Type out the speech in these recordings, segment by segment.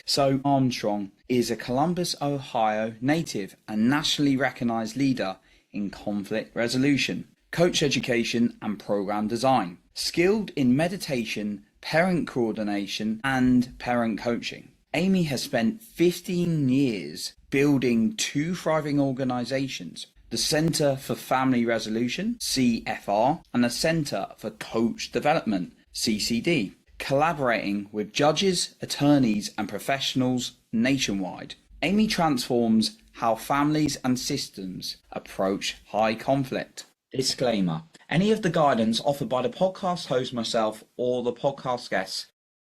So Armstrong is a Columbus, Ohio native and nationally recognized leader in conflict resolution, coach education and program design, skilled in meditation, parent coordination and parent coaching. Amy has spent 15 years building two thriving organizations, the Center for Family Resolution, CFR, and the Center for Coach Development, CCD, collaborating with judges, attorneys, and professionals nationwide. Amy transforms how families and systems approach high conflict. Disclaimer: any of the guidance offered by the podcast host, myself, or the podcast guests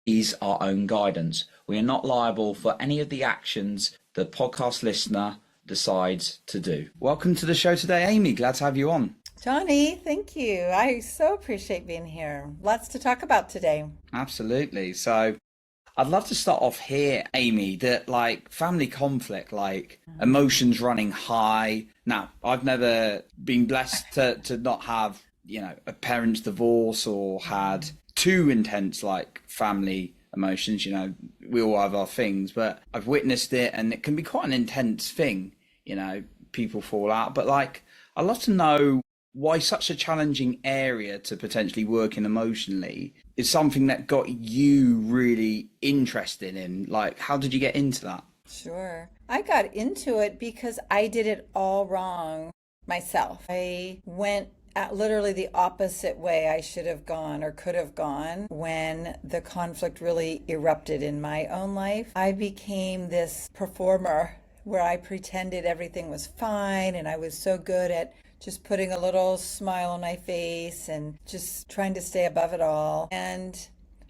is our own guidance. We are not liable for any of the actions the podcast listener decides to do. Welcome to the show today, Amy. Glad to have you on. Johnny, thank you. I so appreciate being here. Lots to talk about today. Absolutely. So I'd love to start off here, Amy, that family conflict, emotions running high. Now, I've never been blessed to not have, a parent's divorce or had too intense family emotions. We all have our things, but I've witnessed it and it can be quite an intense thing. People fall out, but I'd love to know why such a challenging area to potentially work in emotionally is something that got you really interested in. How did you get into that? Sure. I got into it because I did it all wrong myself. I went literally the opposite way I should have gone or could have gone when the conflict really erupted in my own life. I became this performer where I pretended everything was fine and I was so good at just putting a little smile on my face and just trying to stay above it all. And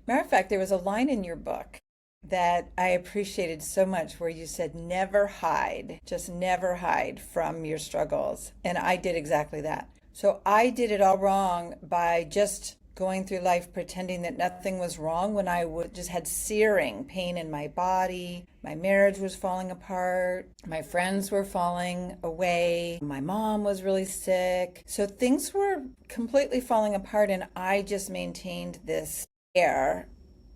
matter of fact, there was a line in your book that I appreciated so much where you said, never hide, just never hide from your struggles. And I did exactly that. So I did it all wrong by just going through life pretending that nothing was wrong when I just had searing pain in my body. My marriage was falling apart. My friends were falling away. My mom was really sick. So things were completely falling apart and I just maintained this air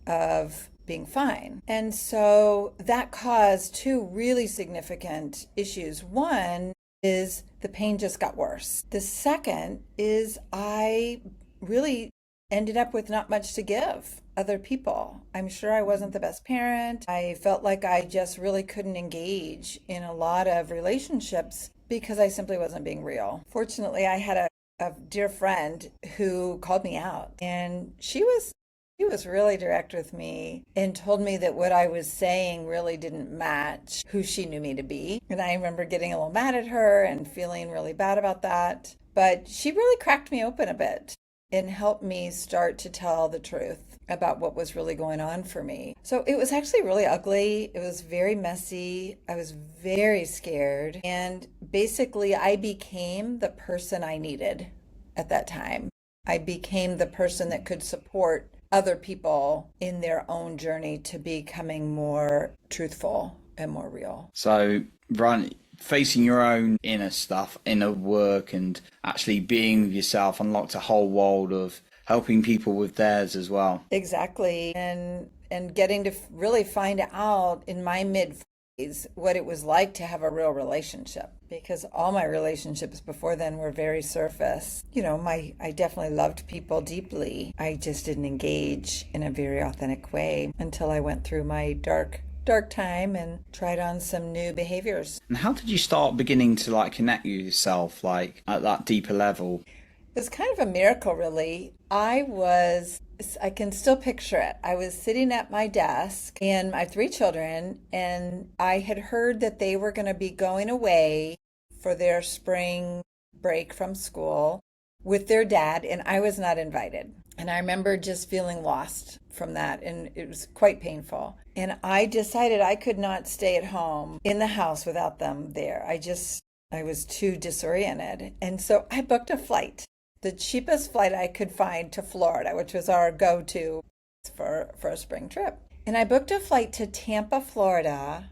of being fine. And so that caused two really significant issues. One is the pain just got worse. The second is I really ended up with not much to give other people. I'm sure I wasn't the best parent. I felt like I just really couldn't engage in a lot of relationships because I simply wasn't being real. Fortunately, I had a dear friend who called me out, and she was really direct with me and told me that what I was saying really didn't match who she knew me to be. And I remember getting a little mad at her and feeling really bad about that. But she really cracked me open a bit and helped me start to tell the truth about what was really going on for me. So it was actually really ugly. It was very messy. I was very scared. And basically, I became the person I needed at that time. I became the person that could support other people in their own journey to becoming more truthful and more real. So, facing your own inner stuff, inner work, and actually being with yourself unlocked a whole world of helping people with theirs as well. Exactly. And getting to really find out in my mid-40s what it was like to have a real relationship, because all my relationships before then were very surface. I definitely loved people deeply. I just didn't engage in a very authentic way until I went through my dark time and tried on some new behaviors. And how did you start beginning to connect with yourself at that deeper level? It was kind of a miracle, really. I can still picture it. I was sitting at my desk and my three children, and I had heard that they were going to be going away for their spring break from school with their dad, and I was not invited. And I remember just feeling lost from that, and it was quite painful. And I decided I could not stay at home in the house without them there. I was too disoriented. And so I booked a flight, the cheapest flight I could find to Florida, which was our go-to for a spring trip. And I booked a flight to Tampa, Florida.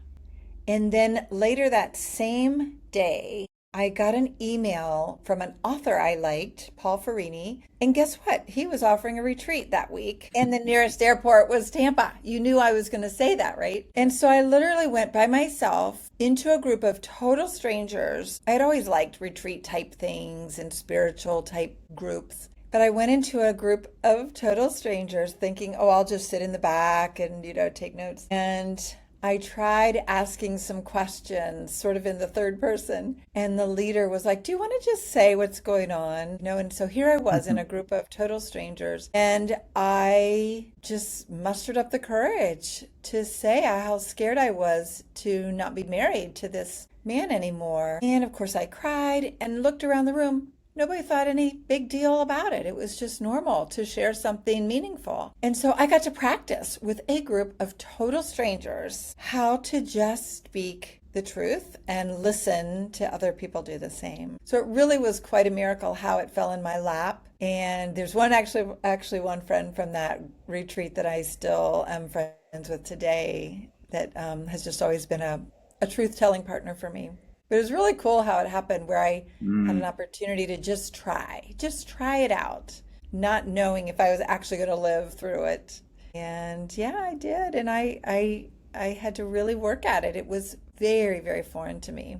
And then later that same day, I got an email from an author I liked, Paul Farini, and guess what? He was offering a retreat that week, and the nearest airport was Tampa. You knew I was going to say that, right? And so I literally went by myself into a group of total strangers. I'd always liked retreat type things and spiritual type groups. But I went into a group of total strangers thinking, oh, I'll just sit in the back and, take notes. And I tried asking some questions sort of in the third person, and the leader was like, do you want to just say what's going on? And so here I was in a group of total strangers, and I just mustered up the courage to say how scared I was to not be married to this man anymore. And of course I cried and looked around the room. Nobody thought any big deal about it. It was just normal to share something meaningful. And so I got to practice with a group of total strangers how to just speak the truth and listen to other people do the same. So it really was quite a miracle how it fell in my lap. And there's actually one friend from that retreat that I still am friends with today that has just always been a truth-telling partner for me. But it was really cool how it happened where I had an opportunity to just try it out, not knowing if I was actually going to live through it. And yeah, I did. And I had to really work at it. It was very, very foreign to me.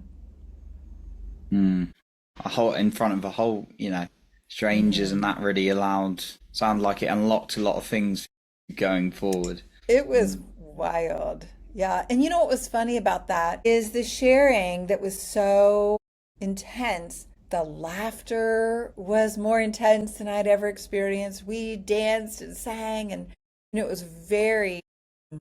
A whole in front of a whole, strangers, and that really sounded like it unlocked a lot of things going forward. It was wild. Yeah. And what was funny about that is the sharing that was so intense. The laughter was more intense than I'd ever experienced. We danced and sang, and it was very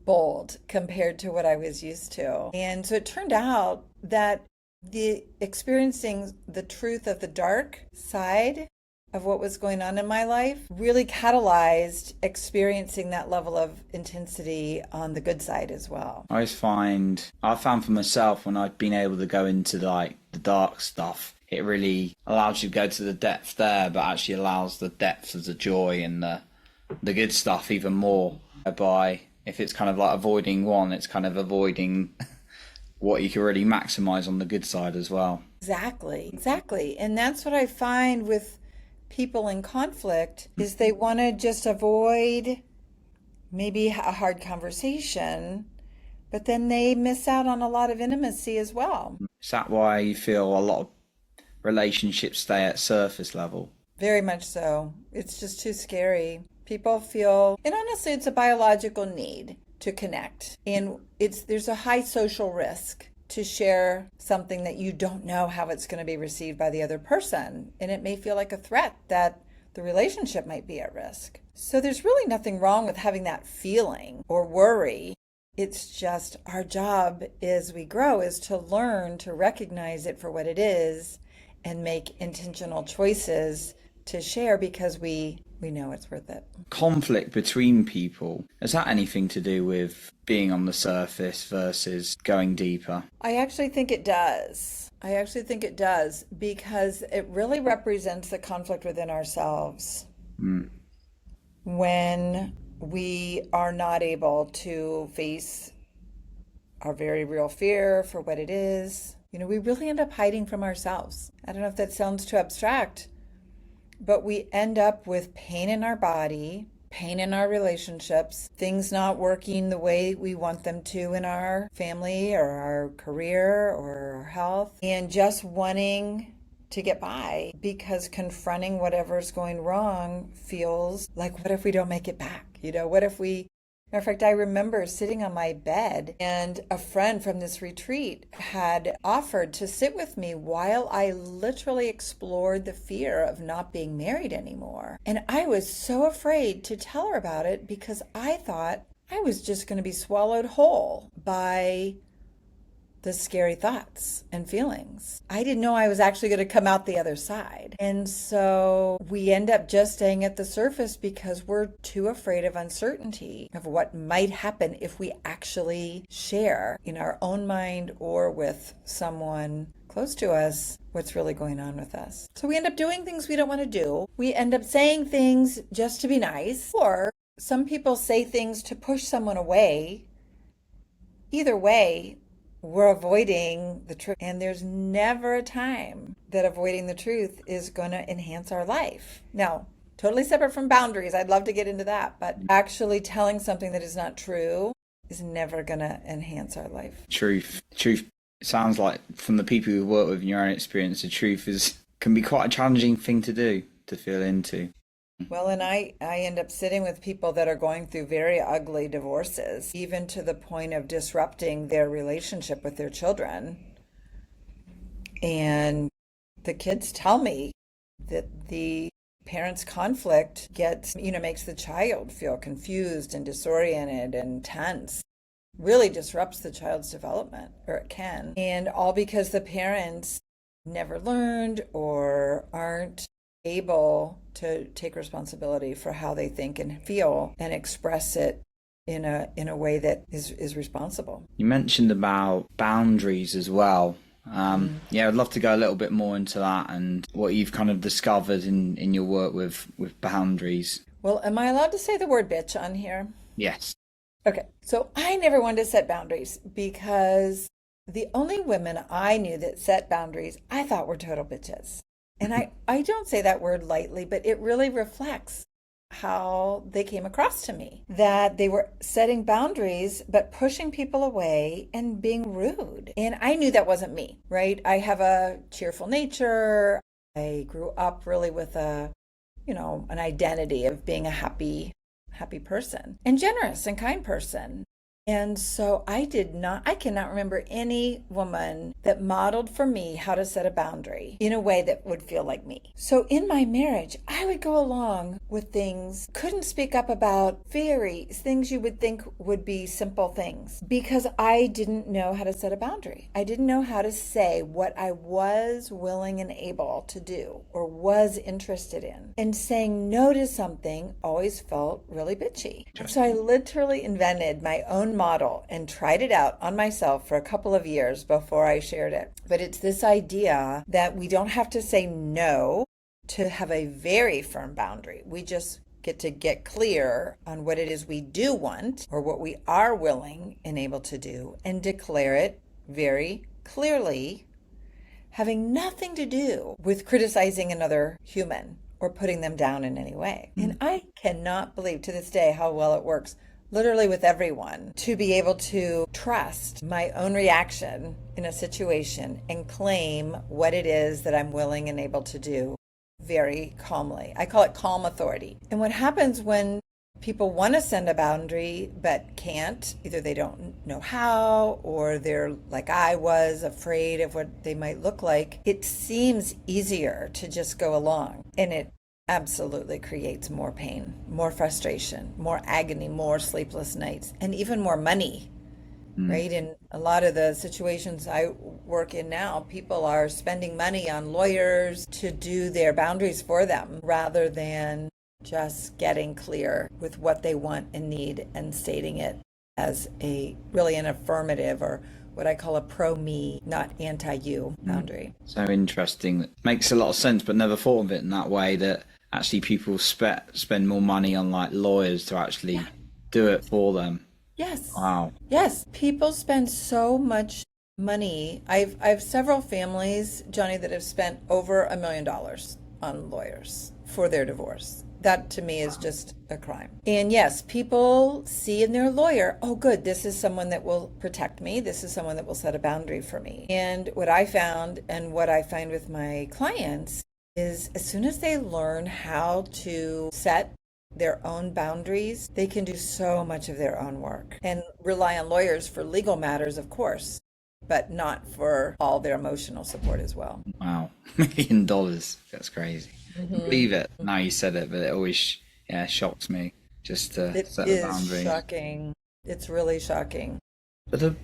bold compared to what I was used to. And so it turned out that the experiencing the truth of the dark side of what was going on in my life really catalyzed experiencing that level of intensity on the good side as well. I found for myself when I've been able to go into like the dark stuff, it really allows you to go to the depth there, but actually allows the depth of the joy and the good stuff even more. By if it's kind of like avoiding one, it's kind of avoiding what you can really maximize on the good side as well. Exactly. And that's what I find with people in conflict is they want to just avoid maybe a hard conversation, but then they miss out on a lot of intimacy as well. Is that why you feel a lot of relationships stay at surface level? Very much so. It's just too scary. People feel, and honestly, it's a biological need to connect. And there's a high social risk to share something that you don't know how it's going to be received by the other person. And it may feel like a threat that the relationship might be at risk. So there's really nothing wrong with having that feeling or worry. It's just our job as we grow is to learn to recognize it for what it is and make intentional choices to share because we know it's worth it. Conflict between people, has that anything to do with being on the surface versus going deeper? I actually think it does. Because it really represents the conflict within ourselves. When we are not able to face our very real fear for what it is, we really end up hiding from ourselves. I don't know if that sounds too abstract, but we end up with pain in our body, pain in our relationships, things not working the way we want them to in our family or our career or our health, and just wanting to get by because confronting whatever's going wrong feels like, what if we don't make it back? What if we... Matter of fact, I remember sitting on my bed and a friend from this retreat had offered to sit with me while I literally explored the fear of not being married anymore. And I was so afraid to tell her about it because I thought I was just going to be swallowed whole by the scary thoughts and feelings. I didn't know I was actually going to come out the other side. And so we end up just staying at the surface because we're too afraid of uncertainty of what might happen if we actually share in our own mind or with someone close to us what's really going on with us. So we end up doing things we don't want to do. We end up saying things just to be nice, or some people say things to push someone away. Either way, we're avoiding the truth. And there's never a time that avoiding the truth is going to enhance our life. Now, totally separate from boundaries. I'd love to get into that. But actually telling something that is not true is never going to enhance our life. Truth. Truth sounds like, from the people you work with in your own experience, the truth can be quite a challenging thing to do, to feel into. Well, and I end up sitting with people that are going through very ugly divorces, even to the point of disrupting their relationship with their children. And the kids tell me that the parents' conflict makes the child feel confused and disoriented and tense. Really disrupts the child's development, or it can. And all because the parents never learned or aren't able to take responsibility for how they think and feel and express it in a way that is responsible. You mentioned about boundaries as well. Yeah, I'd love to go a little bit more into that and what you've kind of discovered in your work with boundaries. Well, am I allowed to say the word bitch on here? Yes. Okay, so I never wanted to set boundaries because the only women I knew that set boundaries I thought were total bitches. And I don't say that word lightly, but it really reflects how they came across to me. That they were setting boundaries, but pushing people away and being rude. And I knew that wasn't me, right? I have a cheerful nature. I grew up really with an identity of being a happy person and generous and kind person. And so I cannot remember any woman that modeled for me how to set a boundary in a way that would feel like me. So in my marriage, I would go along with things, couldn't speak up about things you would think would be simple things because I didn't know how to set a boundary. I didn't know how to say what I was willing and able to do or was interested in. And saying no to something always felt really bitchy. So I literally invented my own model and tried it out on myself for a couple of years before I shared it. But it's this idea that we don't have to say no to have a very firm boundary. We just get to get clear on what it is we do want or what we are willing and able to do and declare it very clearly, having nothing to do with criticizing another human or putting them down in any way. And I cannot believe to this day how well it works literally with everyone, to be able to trust my own reaction in a situation and claim what it is that I'm willing and able to do very calmly. I call it calm authority. And what happens when people want to send a boundary but can't, either they don't know how or they're like I was, afraid of what they might look like, it seems easier to just go along. And it absolutely creates more pain, more frustration, more agony, more sleepless nights, and even more money, right? In a lot of the situations I work in now, people are spending money on lawyers to do their boundaries for them rather than just getting clear with what they want and need and stating it as really an affirmative or what I call a pro-me, not anti-you boundary. So interesting. That makes a lot of sense, but never thought of it in that way, that actually people spend more money on like lawyers to actually do it for them. Yes. Wow. Yes. People spend so much money. I've several families, Johnny, that have spent over $1 million on lawyers for their divorce. That to me is just a crime. And yes, people see in their lawyer, oh good, this is someone that will protect me. This is someone that will set a boundary for me. And what I found and what I find with my clients is as soon as they learn how to set their own boundaries, they can do so much of their own work and rely on lawyers for legal matters, of course, but not for all their emotional support as well. Wow. $1 million. That's crazy. Believe it. Now you said it, but it always shocks me just to set a boundary. It is shocking. It's really shocking. But the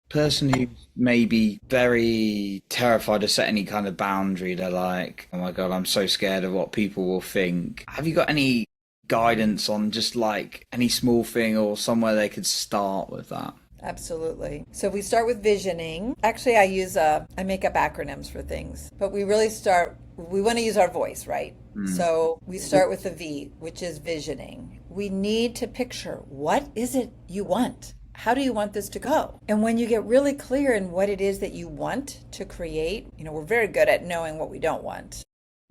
person who may be very terrified to set any kind of boundary, they're like, oh my God, I'm so scared of what people will think. Have you got any guidance on just like any small thing or somewhere they could start with that? Absolutely. So we start with visioning. Actually, I make up acronyms for things, but we want to use our voice, right? So we start with the V, which is visioning. We need to picture, what is it you want? how do you want this to go? And when you get really clear in what it is that you want to create, we're very good at knowing what we don't want.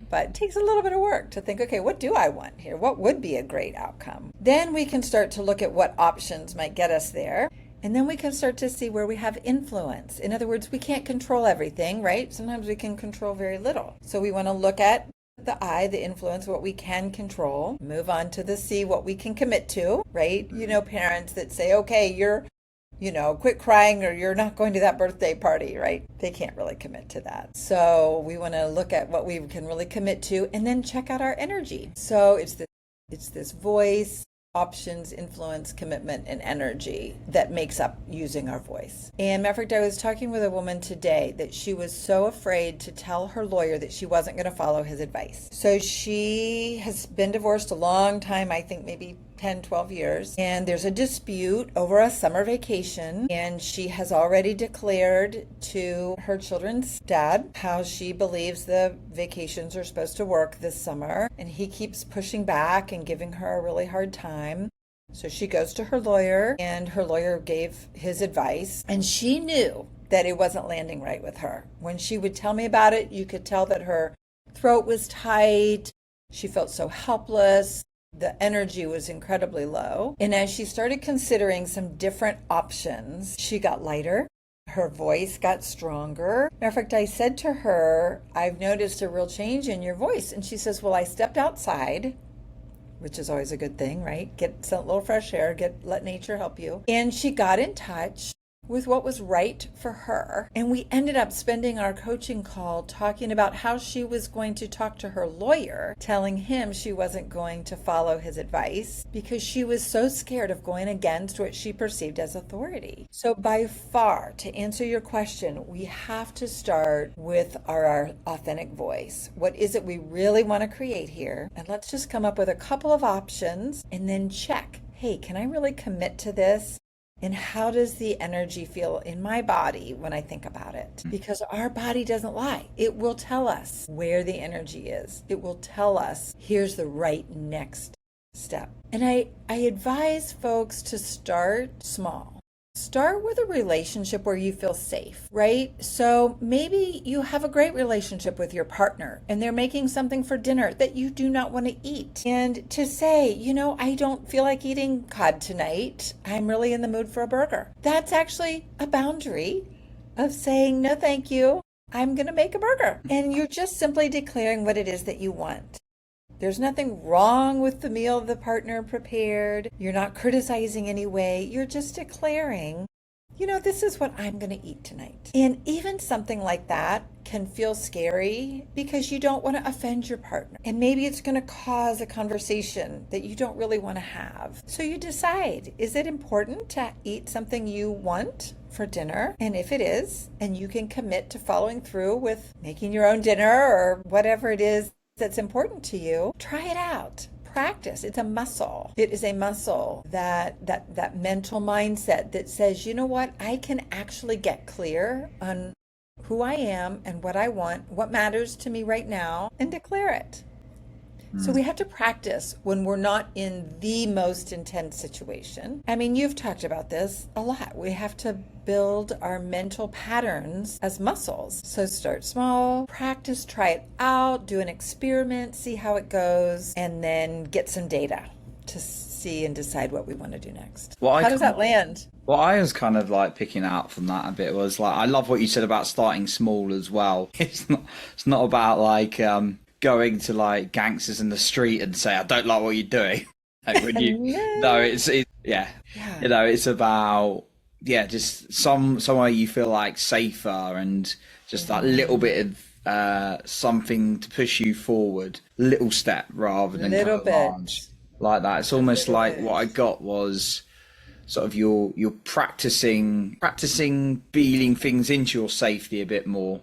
But it takes a little bit of work to think, okay, what do I want here? What would be a great outcome? Then we can start to look at what options might get us there. And then we can start to see where we have influence. In other words, we can't control everything, right? Sometimes we can control very little. So we want to look at the I, the influence, what we can control, move on to the C, what we can commit to, right? Parents that say, okay, you're quit crying or you're not going to that birthday party, right? They can't really commit to that. So we want to look at what we can really commit to and then check out our energy. So it's this voice, options, influence, commitment, and energy that makes up using our voice. And matter of fact, I was talking with a woman today that she was so afraid to tell her lawyer that she wasn't going to follow his advice. So she has been divorced a long time, I think maybe 10, 12 years. And there's a dispute over a summer vacation. And she has already declared to her children's dad how she believes the vacations are supposed to work this summer. And he keeps pushing back and giving her a really hard time. So she goes to her lawyer, and her lawyer gave his advice. And she knew that it wasn't landing right with her. When she would tell me about it, you could tell that her throat was tight. She felt so helpless. The energy was incredibly low. And as she started considering some different options, she got lighter. Her voice got stronger. Matter of fact, I said to her, I've noticed a real change in your voice. And she says, well, I stepped outside, which is always a good thing, right? Get some little fresh air, let nature help you. And she got in touch with what was right for her. And we ended up spending our coaching call talking about how she was going to talk to her lawyer, telling him she wasn't going to follow his advice because she was so scared of going against what she perceived as authority. So by far, to answer your question, we have to start with our authentic voice. What is it we really want to create here? And let's just come up with a couple of options and then check, hey, can I really commit to this? And how does the energy feel in my body when I think about it? Because our body doesn't lie. It will tell us where the energy is. It will tell us, here's the right next step. And I advise folks to start small. Start with a relationship where you feel safe, right? So maybe you have a great relationship with your partner and they're making something for dinner that you do not want to eat. And to say, I don't feel like eating cod tonight. I'm really in the mood for a burger. That's actually a boundary of saying, no, thank you. I'm going to make a burger. And you're just simply declaring what it is that you want. There's nothing wrong with the meal the partner prepared. You're not criticizing anyway. You're just declaring, this is what I'm going to eat tonight. And even something like that can feel scary because you don't want to offend your partner. And maybe it's going to cause a conversation that you don't really want to have. So you decide, is it important to eat something you want for dinner? And if it is, and you can commit to following through with making your own dinner or whatever it is that's important to you, try it out. Practice. It's a muscle. It is a muscle, that mental mindset that says, you know what, I can actually get clear on who I am and what I want, what matters to me right now, and declare it. So we have to practice when we're not in the most intense situation. I mean, you've talked about this a lot. We have to build our mental patterns as muscles. So start small, practice, try it out, do an experiment, see how it goes, and then get some data to see and decide what we want to do next. How does that land? What I was kind of like picking out from that a bit was like, I love what you said about starting small as well. It's not about like going to like gangsters in the street and say, I don't like what you're doing. Like when you, no, it's about, just somewhere you feel like safer and just that little bit of something to push you forward, little step rather than little bit large, like that. It's almost like what I got was sort of you're practicing feeling things into your safety a bit more,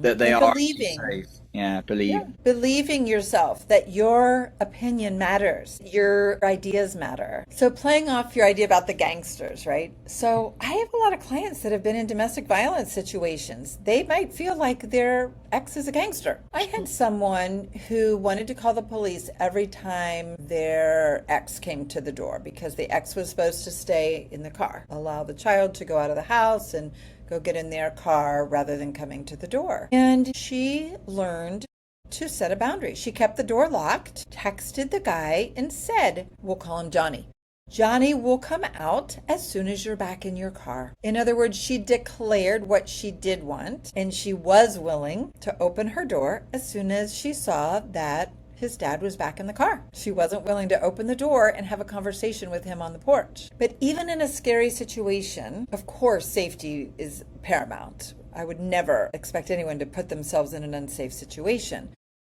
that they are believing. safe. Yeah, Yeah. believe. Believing yourself that your opinion matters, your ideas matter. So, playing off your idea about the gangsters, right? So, I have a lot of clients that have been in domestic violence situations. They might feel like their ex is a gangster. I had someone who wanted to call the police every time their ex came to the door because the ex was supposed to stay in the car, allow the child to go out of the house and go get in their car rather than coming to the door. And she learned to set a boundary. She kept the door locked, texted the guy, and said, we'll call him Johnny. Johnny will come out as soon as you're back in your car. In other words, she declared what she did want, and she was willing to open her door as soon as she saw that his dad was back in the car. She wasn't willing to open the door and have a conversation with him on the porch. But even in a scary situation, of course, safety is paramount. I would never expect anyone to put themselves in an unsafe situation.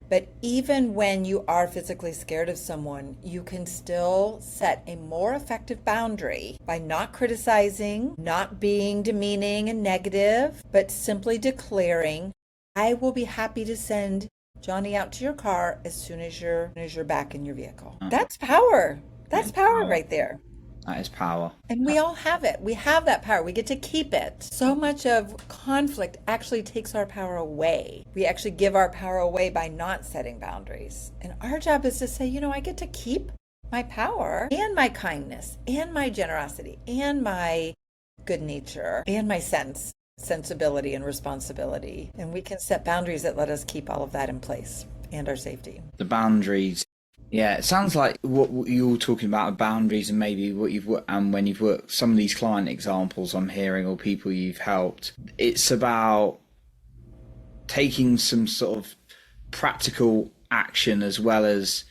But even when you are physically scared of someone, you can still set a more effective boundary by not criticizing, not being demeaning and negative, but simply declaring, I will be happy to send Johnny out to your car as soon as you're back in your vehicle. That's power. That's power right there. That is power. And we all have it. We have that power. We get to keep it. So much of conflict actually takes our power away. We actually give our power away by not setting boundaries. And our job is to say, I get to keep my power and my kindness and my generosity and my good nature and my sensibility and responsibility. And we can set boundaries that let us keep all of that in place and our safety. The boundaries. Yeah, it sounds like what you're talking about are boundaries, and maybe what you've worked, and when you've worked some of these client examples I'm hearing or people you've helped, it's about taking some sort of practical action as well as,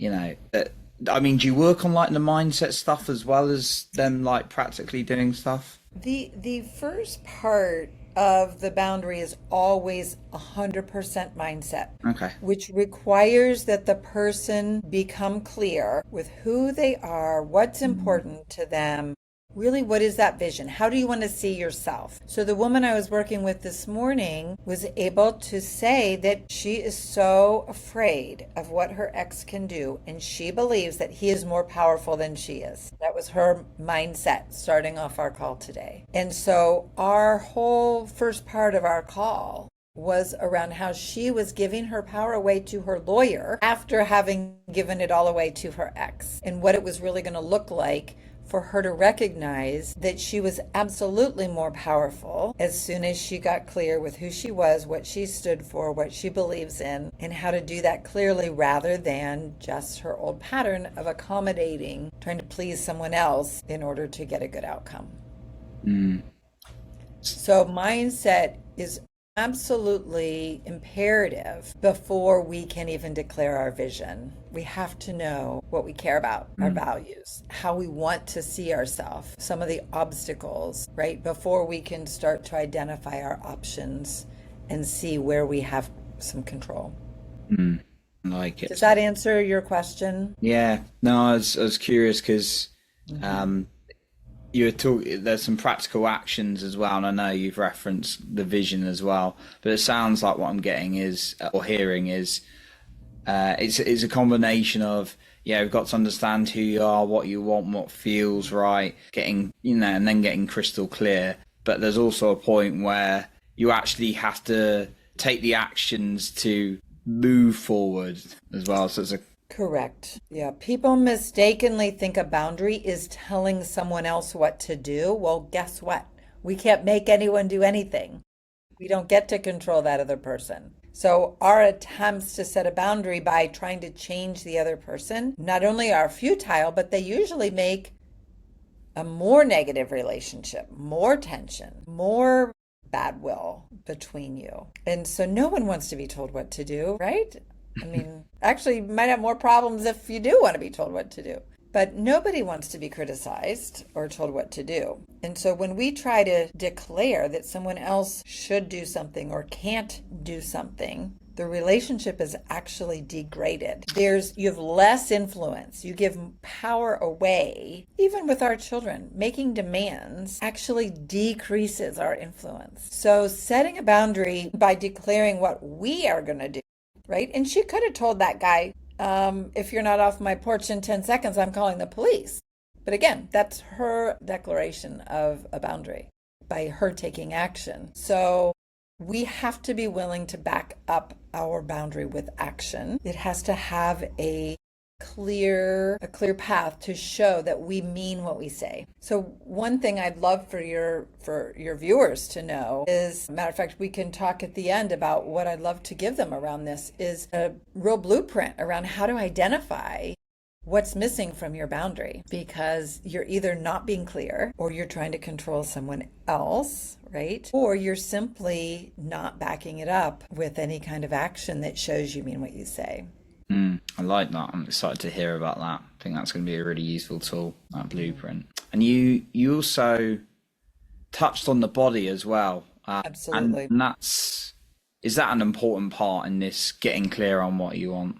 I mean, do you work on like the mindset stuff as well as them like practically doing stuff? The first part of the boundary is always 100% mindset. Okay. Which requires that the person become clear with who they are, what's important to them. Really, what is that vision? How do you want to see yourself? So the woman I was working with this morning was able to say that she is so afraid of what her ex can do, and she believes that he is more powerful than she is. That was her mindset starting off our call today. And so our whole first part of our call was around how she was giving her power away to her lawyer after having given it all away to her ex, and what it was really going to look like for her to recognize that she was absolutely more powerful as soon as she got clear with who she was, what she stood for, what she believes in, and how to do that clearly rather than just her old pattern of accommodating, trying to please someone else in order to get a good outcome. So mindset is absolutely imperative before we can even declare our vision. We have to know what we care about, our values, how we want to see ourselves, some of the obstacles, right? Before we can start to identify our options and see where we have some control. I like it. Does that answer your question? Yeah. No, I was curious because you were talking, there's some practical actions as well, and I know you've referenced the vision as well, but it sounds like what I'm getting is, or hearing is, it's a combination of, we've got to understand who you are, what you want, what feels right, getting, and then getting crystal clear. But there's also a point where you actually have to take the actions to move forward as well. So it's a Correct. Yeah. People mistakenly think a boundary is telling someone else what to do. Well, guess what? We can't make anyone do anything. We don't get to control that other person. So our attempts to set a boundary by trying to change the other person not only are futile, but they usually make a more negative relationship, more tension, more bad will between you. And so no one wants to be told what to do, right? I mean, actually, you might have more problems if you do want to be told what to do. But nobody wants to be criticized or told what to do. And so when we try to declare that someone else should do something or can't do something, the relationship is actually degraded. You have less influence. You give power away. Even with our children, making demands actually decreases our influence. So setting a boundary by declaring what we are going to do right? And she could have told that guy, if you're not off my porch in 10 seconds, I'm calling the police. But again, that's her declaration of a boundary by her taking action. So we have to be willing to back up our boundary with action. It has to have a clear path to show that we mean what we say. So one thing I'd love for your viewers to know is, matter of fact, we can talk at the end about what I'd love to give them around this, is a real blueprint around how to identify what's missing from your boundary, because you're either not being clear, or you're trying to control someone else, right? Or you're simply not backing it up with any kind of action that shows you mean what you say. I like that. I'm excited to hear about that. I think that's going to be a really useful tool, that blueprint. And you also touched on the body as well. Absolutely. And is that an important part in this getting clear on what you want?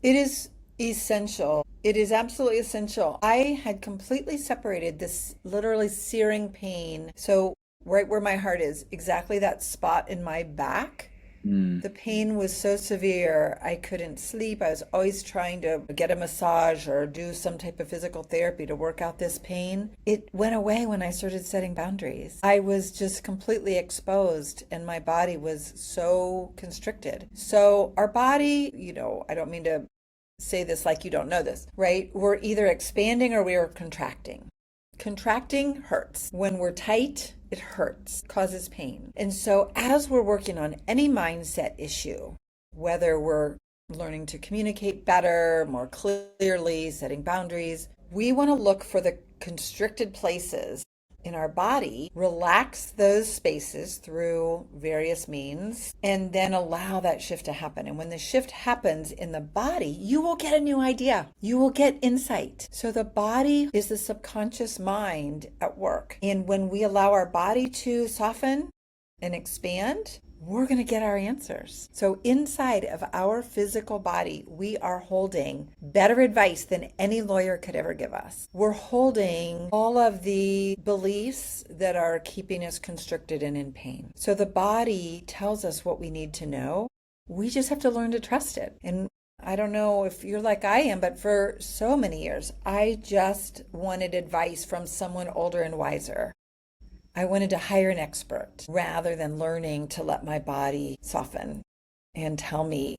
It is essential. It is absolutely essential. I had completely separated this literally searing pain. So right where my heart is, exactly that spot in my back. The pain was so severe, I couldn't sleep. I was always trying to get a massage or do some type of physical therapy to work out this pain. It went away when I started setting boundaries. I was just completely exposed and my body was so constricted. So our body, I don't mean to say this like you don't know this, right? We're either expanding or we are contracting. Contracting hurts. When we're tight, it hurts, causes pain. And so as we're working on any mindset issue, whether we're learning to communicate better, more clearly, setting boundaries, we want to look for the constricted places in our body, relax those spaces through various means, and then allow that shift to happen. And when the shift happens in the body, you will get a new idea. You will get insight. So the body is the subconscious mind at work. And when we allow our body to soften and expand, we're going to get our answers. So inside of our physical body, we are holding better advice than any lawyer could ever give us. We're holding all of the beliefs that are keeping us constricted and in pain. So the body tells us what we need to know. We just have to learn to trust it. And I don't know if you're like I am, but for so many years, I just wanted advice from someone older and wiser. I wanted to hire an expert rather than learning to let my body soften and tell me,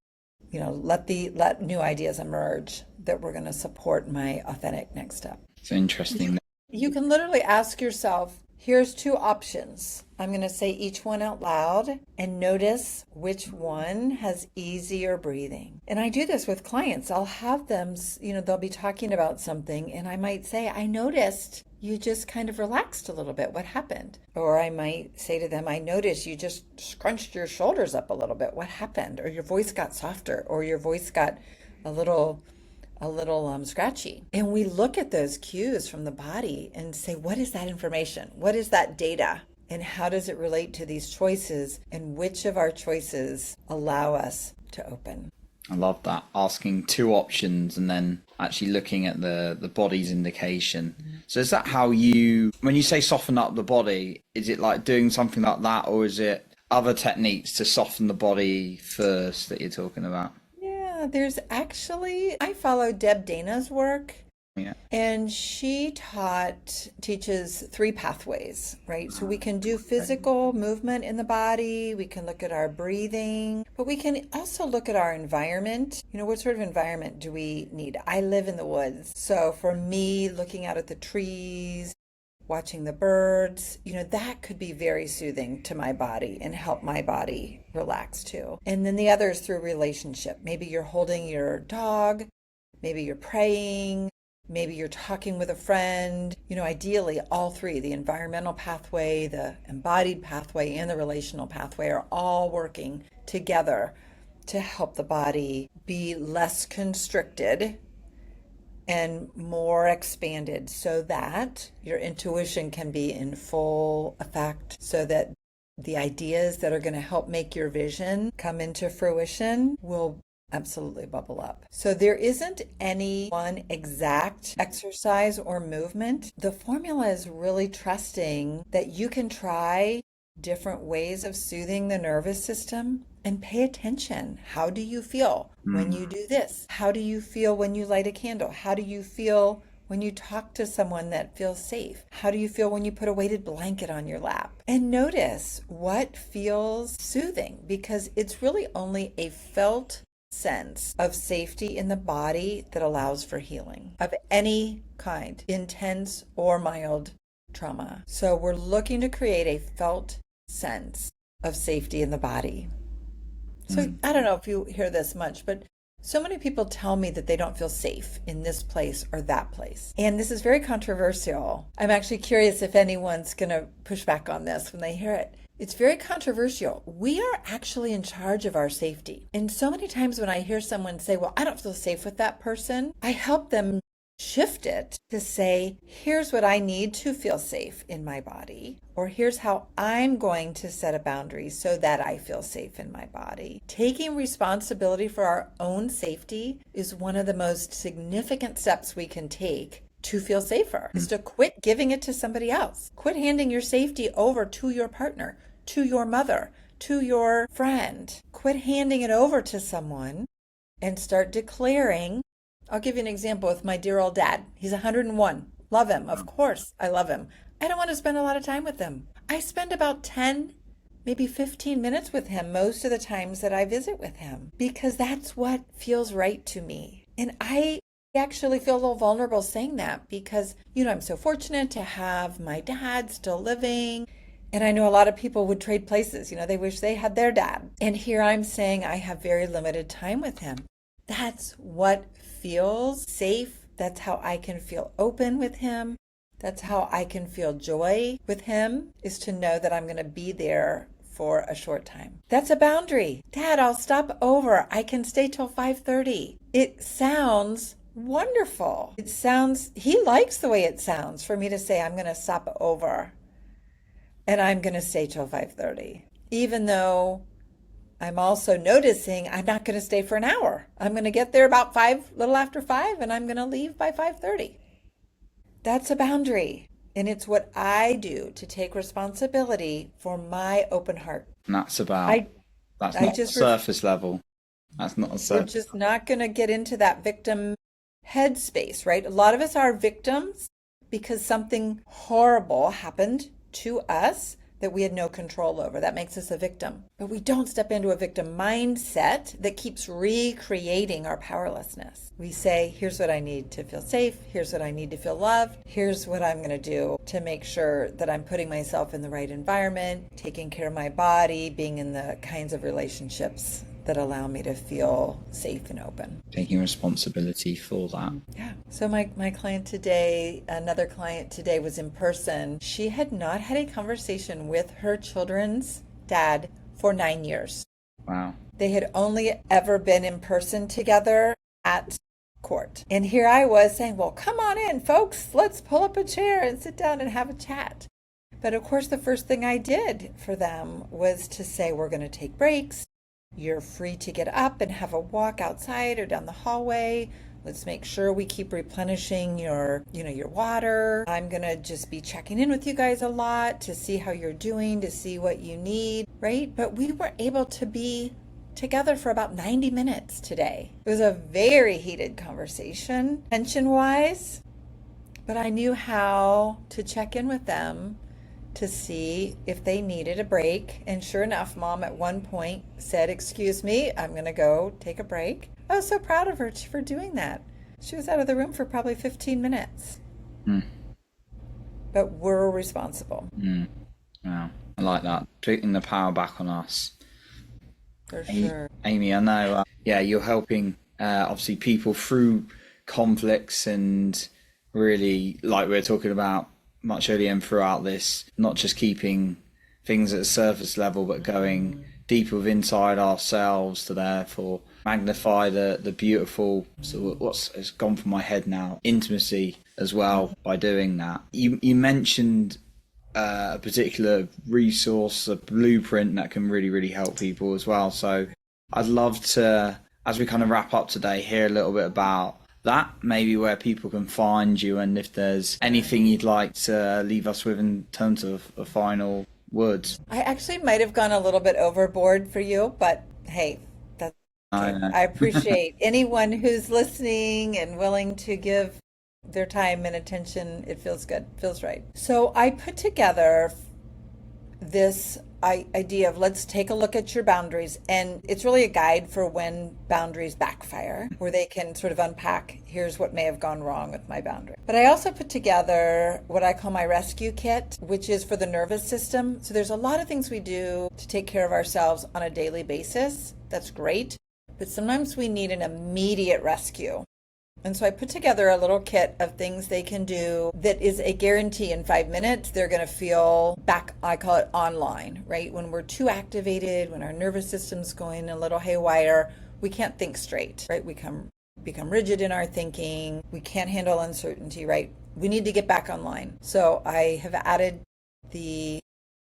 let new ideas emerge that were going to support my authentic next step. It's interesting. You can literally ask yourself, here's two options. I'm going to say each one out loud and notice which one has easier breathing. And I do this with clients. I'll have them, they'll be talking about something and I might say, I noticed you just kind of relaxed a little bit. What happened? Or I might say to them, I noticed you just scrunched your shoulders up a little bit. What happened? Or your voice got softer, or your voice got a little scratchy. And we look at those cues from the body and say, what is that information? What is that data? And how does it relate to these choices? And which of our choices allow us to open? I love that. Asking two options and then actually looking at the body's indication. So is that how when you say soften up the body, is it like doing something like that, or is it other techniques to soften the body first that you're talking about? There's I follow Deb Dana's work. Yeah. And she teaches 3 pathways, right? So we can do physical movement in the body, we can look at our breathing, but we can also look at our environment. What sort of environment do we need? I live in the woods. So for me, looking out at the trees, watching the birds, that could be very soothing to my body and help my body relax too. And then the other is through relationship. Maybe you're holding your dog, maybe you're praying, maybe you're talking with a friend. Ideally, all 3, the environmental pathway, the embodied pathway, and the relational pathway are all working together to help the body be less constricted and more expanded, so that your intuition can be in full effect, so that the ideas that are going to help make your vision come into fruition will absolutely bubble up. So there isn't any one exact exercise or movement. The formula is really trusting that you can try different ways of soothing the nervous system, and pay attention. How do you feel when you do this? How do you feel when you light a candle? How do you feel when you talk to someone that feels safe? How do you feel when you put a weighted blanket on your lap? And notice what feels soothing, because it's really only a felt sense of safety in the body that allows for healing of any kind, intense or mild trauma. So we're looking to create a felt sense of safety in the body. So I don't know if you hear this much, but so many people tell me that they don't feel safe in this place or that place. And this is very controversial. I'm actually curious if anyone's going to push back on this when they hear it. It's very controversial. We are actually in charge of our safety. And so many times when I hear someone say, well, I don't feel safe with that person, I help them shift it to say, here's what I need to feel safe in my body, or here's how I'm going to set a boundary so that I feel safe in my body. Taking responsibility for our own safety is one of the most significant steps we can take to feel safer, is to quit giving it to somebody else. Quit handing your safety over to your partner, to your mother, to your friend. Quit handing it over to someone and start declaring. I'll give you an example with my dear old dad. He's 101. Love him. Of course, I love him. I don't want to spend a lot of time with him. I spend about 10, maybe 15 minutes with him most of the times that I visit with him, because that's what feels right to me. And I actually feel a little vulnerable saying that because, I'm so fortunate to have my dad still living. And I know a lot of people would trade places. They wish they had their dad. And here I'm saying I have very limited time with him. That's what feels safe. That's how I can feel open with him. That's how I can feel joy with him, is to know that I'm going to be there for a short time. That's a boundary. Dad, I'll stop over. I can stay till 5:30. It sounds wonderful. He likes the way it sounds for me to say I'm going to stop over and I'm going to stay till 5:30, even though I'm also noticing I'm not going to stay for an hour. I'm going to get there about 5, little after 5, and I'm going to leave by 5:30. That's a boundary. And it's what I do to take responsibility for my open heart. And that's not surface level. That's not a surface. We're just not going to get into that victim headspace, right? A lot of us are victims because something horrible happened to us that we had no control over. That makes us a victim. But we don't step into a victim mindset that keeps recreating our powerlessness. We say, here's what I need to feel safe. Here's what I need to feel loved. Here's what I'm going to do to make sure that I'm putting myself in the right environment, taking care of my body, being in the kinds of relationships that allow me to feel safe and open. Taking responsibility for that. Yeah. So my client today, another client today, was in person. She had not had a conversation with her children's dad for 9 years. Wow. They had only ever been in person together at court. And here I was saying, well, come on in, folks. Let's pull up a chair and sit down and have a chat. But of course, the first thing I did for them was to say, we're going to take breaks. You're free to get up and have a walk outside or down the hallway. Let's make sure we keep replenishing your water. I'm going to just be checking in with you guys a lot to see how you're doing, to see what you need, right? But we were able to be together for about 90 minutes today. It was a very heated conversation, tension-wise, but I knew how to check in with them to see if they needed a break. And sure enough, Mom at one point said, excuse me, I'm going to go take a break. I was so proud of her for doing that. She was out of the room for probably 15 minutes. But we're responsible. Wow. I like that. Taking the power back on us. For sure. Amy, I know, you're helping obviously people through conflicts, and really, like we were talking about much earlier and throughout this, not just keeping things at a surface level, but going deeper within inside ourselves to therefore magnify the beautiful, so it's gone from my head now, intimacy as well by doing that. You mentioned a particular resource, a blueprint that can really, really help people as well. So I'd love to, as we kind of wrap up today, hear a little bit about that, maybe where people can find you, and if there's anything you'd like to leave us with in terms of a final words. I actually might have gone a little bit overboard for you, but hey, that's I okay. know. I appreciate anyone who's listening and willing to give their time and attention. It feels good, feels right. So I put together this idea of let's take a look at your boundaries. And it's really a guide for when boundaries backfire, where they can sort of unpack here's what may have gone wrong with my boundary. But I also put together what I call my rescue kit, which is for the nervous system. So there's a lot of things we do to take care of ourselves on a daily basis. That's great. But sometimes we need an immediate rescue. And so I put together a little kit of things they can do that is a guarantee in 5 minutes they're going to feel back, I call it online, right? When we're too activated, when our nervous system's going a little haywire, we can't think straight, right? We become rigid in our thinking. We can't handle uncertainty, right? We need to get back online. So I have added the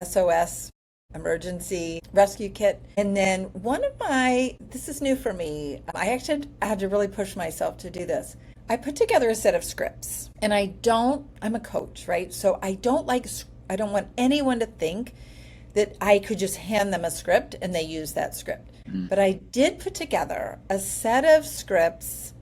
SOS emergency rescue kit. And then this is new for me. I had to really push myself to do this. I put together a set of scripts and I'm a coach, right? So I don't want anyone to think that I could just hand them a script and they use that script. But I did put together a set of scripts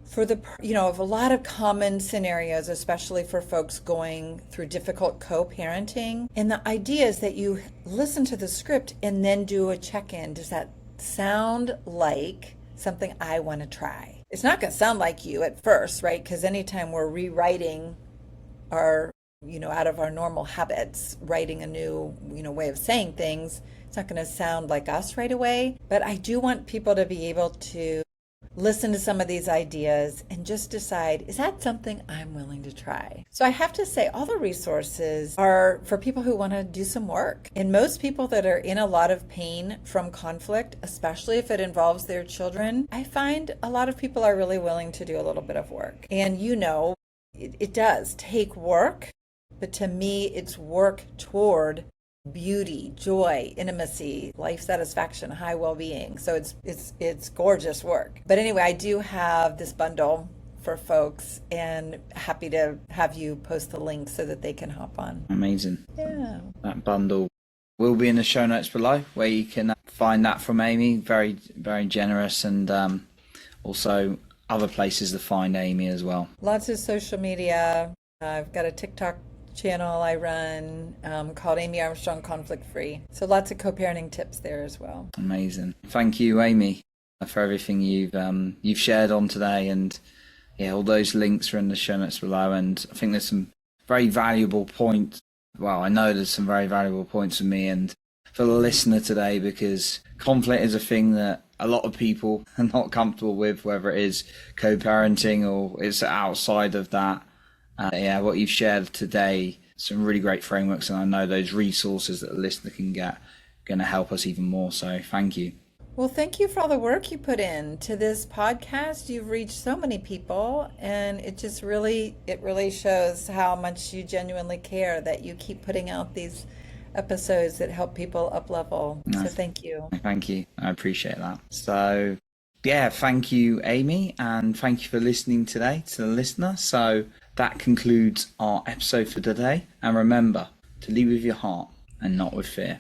for of a lot of common scenarios, especially for folks going through difficult co-parenting. And the idea is that you listen to the script and then do a check-in. Does that sound like something I want to try? It's not going to sound like you at first, right? Because anytime we're rewriting our, out of our normal habits, writing a new, way of saying things, it's not going to sound like us right away. But I do want people to be able to listen to some of these ideas and just decide, is that something I'm willing to try? So I have to say, all the resources are for people who want to do some work. And most people that are in a lot of pain from conflict, especially if it involves their children, I find a lot of people are really willing to do a little bit of work. And it does take work, but to me, it's work toward beauty, joy, intimacy, life satisfaction, high well-being. So it's gorgeous work. But anyway, I do have this bundle for folks and happy to have you post the link so that they can hop on. Amazing. Yeah. That bundle will be in the show notes below where you can find that from Amy. Very, very generous, and also other places to find Amy as well. Lots of social media. I've got a TikTok channel I run called Amy Armstrong Conflict Free. So lots of co-parenting tips there as well. Amazing. Thank you, Amy, for everything you've shared on today. And all those links are in the show notes below. And I think there's some very valuable points. Well, I know there's some very valuable points for me and for the listener today, because conflict is a thing that a lot of people are not comfortable with, whether it is co-parenting or it's outside of that. What you've shared today, some really great frameworks, and I know those resources that the listener can get are going to help us even more. So thank you. Well, thank you for all the work you put in to this podcast. You've reached so many people, and it really shows how much you genuinely care that you keep putting out these episodes that help people up level. So thank you. Thank you. I appreciate that. So thank you, Amy, and thank you for listening today to the listener. So that concludes our episode for today. And remember to lead with your heart and not with fear.